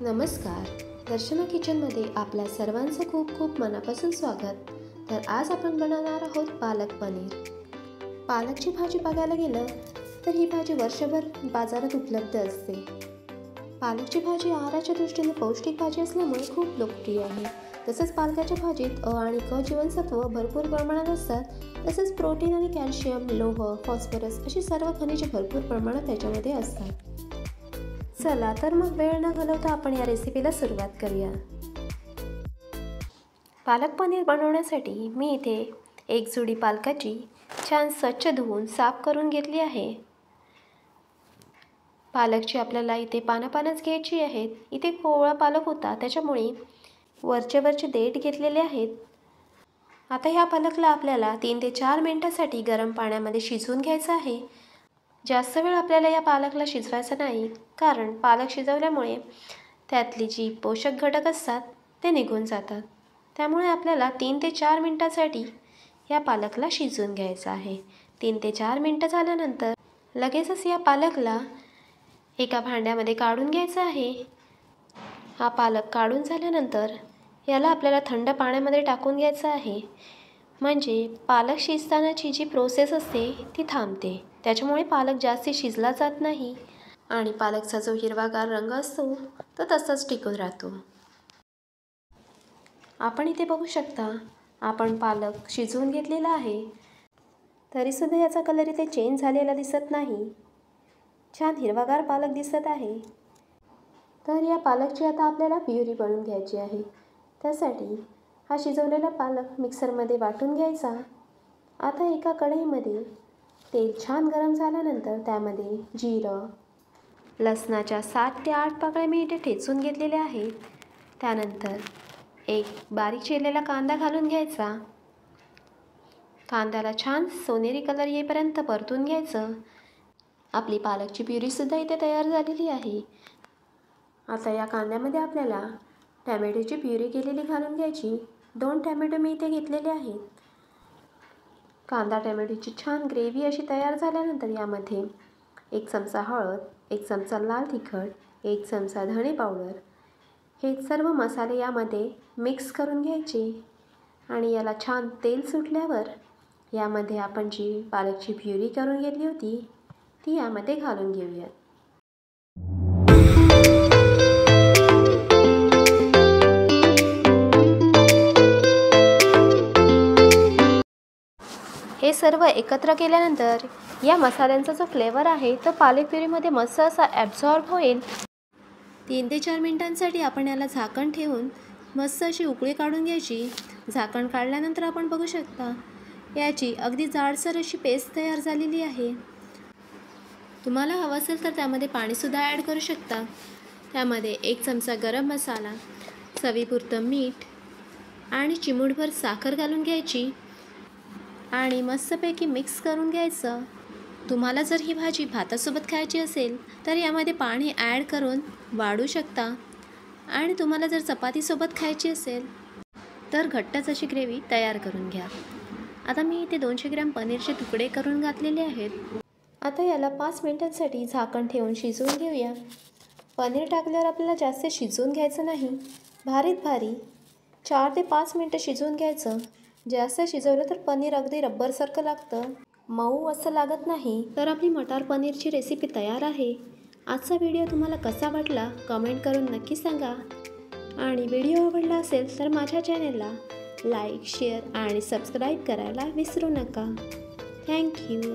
नमस्कार. दर्शना किचनमध्ये आपल्या सर्वांचं खूप खूप मनापासून स्वागत. तर आज आपण बनवणार आहोत पालक पनीर. पालकची भाजी बघायला गेलं तर ही भाजी वर्षभर बाजारात उपलब्ध असते. पालकची भाजी आहाराच्या दृष्टीने पौष्टिक भाजी असल्यामुळे खूप लोकप्रिय आहे. तसंच पालकाच्या भाजीत अ आणि क जीवनसत्व भरपूर प्रमाणात असतात. तसेच प्रोटीन आणि कॅल्शियम, लोह, फॉस्फरस अशी सर्व खनिजे भरपूर प्रमाणात त्याच्यामध्ये असतात. चला तर मग वेळ न घालवता आपण या रेसिपीला सुरुवात करूया. पालक पनीर बनवण्यासाठी मी इथे एक जुडी पालकाची छान स्वच्छ धुवून साफ करून घेतली आहे. पालकची आपल्याला इथे पानंच घ्यायची आहेत. इथे कोवळा पालक होता त्याच्यामुळे वरचे देठ घेतलेले आहेत. आता ह्या पालकला आपल्याला 3 ते 4 मिनिटांसाठी गरम पाण्यामध्ये शिजवून घ्यायचं आहे. जास्त वेळ आपल्याला या पालकला शिजवायचा नाही, कारण पालक शिजवल्यामुळे त्यातली जी पोषक घटक असतात ते निघून जातात. त्यामुळे आपल्याला 3 ते 4 मिनिटांसाठी या पालकला शिजवून घ्यायचं आहे. 3 ते 4 मिनिटं झाल्यानंतर लगेचच या पालकला एका भांड्यामध्ये काढून घ्यायचं आहे. हा पालक काढून झाल्यानंतर याला आपल्याला थंड पाण्यामध्ये टाकून घ्यायचं आहे. म्हणजे पालक शिजतानाची जी प्रोसेस असते ती थांबते. त्याच्यामुळे पालक जास्त शिजला जात नाही आणि पालकचा जो हिरवागार रंग असतो तो तसाच टिकून राहतो. आपण इथे बघू शकता, आपण पालक शिजवून घेतलेला आहे. तरीसुद्धा याचा कलर इथे चेंज झालेला दिसत नाही. छान हिरवागार पालक दिसत आहे. तर या पालकची आता आपल्याला प्युरी बनवून घ्यायची आहे. त्यासाठी हा शिजवलेला पालक मिक्सरमध्ये वाटून घ्यायचा. आता एका कढईमध्ये तेल छान गरम झाल्यानंतर त्यामध्ये जिरं, लसणाच्या 7 ते 8 पाकळ्या मी इथे ठेचून घेतलेल्या आहेत. त्यानंतर एक बारीक चिरलेला कांदा घालून घ्यायचा. कांद्याला छान सोनेरी कलर येईपर्यंत परतून घ्यायचं. आपली पालकची प्युरीसुद्धा इथे तयार झालेली आहे. आता या कांद्यामध्ये आपल्याला टॅमॅटोची प्युरी केलेली घालून घ्यायची. 2 टॅमॅटो मी इथे घेतलेले आहेत. कांदा टॅमॅटोची छान ग्रेव्ही अशी तयार झाल्यानंतर यामध्ये 1 चमचा हळद, 1 चमचा लाल तिखट, 1 चमचा धणे पावडर हे सर्व मसाले यामध्ये मिक्स करून घ्यायचे आणि याला छान तेल सुटल्यावर यामध्ये आपण जी पालकची प्युरी करून घेतली होती ती यामध्ये घालून घेऊया. हे सर्व एकत्र केल्यानंतर या मसाल्यांचा जो फ्लेवर आहे तो पालक प्युरीमध्ये मस्त असा ॲब्झॉर्ब होईल. 3 ते 4 मिनिटांसाठी आपण याला झाकण ठेवून मस्त अशी उकळी काढून घ्यायची. झाकण काढल्यानंतर आपण बघू शकता याची अगदी जाडसर अशी पेस्ट तयार झालेली आहे. तुम्हाला हवं असेल तर त्यामध्ये पाणीसुद्धा ॲड करू शकता. त्यामध्ये 1 चमचा गरम मसाला, चवीपुरतं मीठ आणि चिमूटभर साखर घालून घ्यायची आणि मस्तपैकी मिक्स करून घ्यायचं. तुम्हाला जर ही भाजी भातासोबत खायची असेल तर यामध्ये पाणी ॲड करून वाढू शकता आणि तुम्हाला जर चपातीसोबत खायची असेल तर घट्टच अशी ग्रेव्ही तयार करून घ्या. आता मी इथे 200 ग्रॅम पनीरचे तुकडे करून घातलेले आहेत. आता याला 5 मिनिटांसाठी झाकण ठेवून शिजवून घेऊया. पनीर टाकल्यावर आपल्याला जास्त शिजवून घ्यायचं नाही. बारीक 4 ते 5 मिनटं शिजवून घ्यायचं. जास्त शिजवलं तर पनीर अगदी रब्बरसारखं लागतं, मऊ असं लागत नाही. तर आपली मटार पनीरची रेसिपी तयार आहे. आजचा व्हिडिओ तुम्हाला कसा वाटला कमेंट करून नक्की सांगा आणि व्हिडिओ आवडला असेल तर माझ्या चॅनेलला लाईक, शेअर आणि सबस्क्राईब करायला विसरू नका. थँक्यू.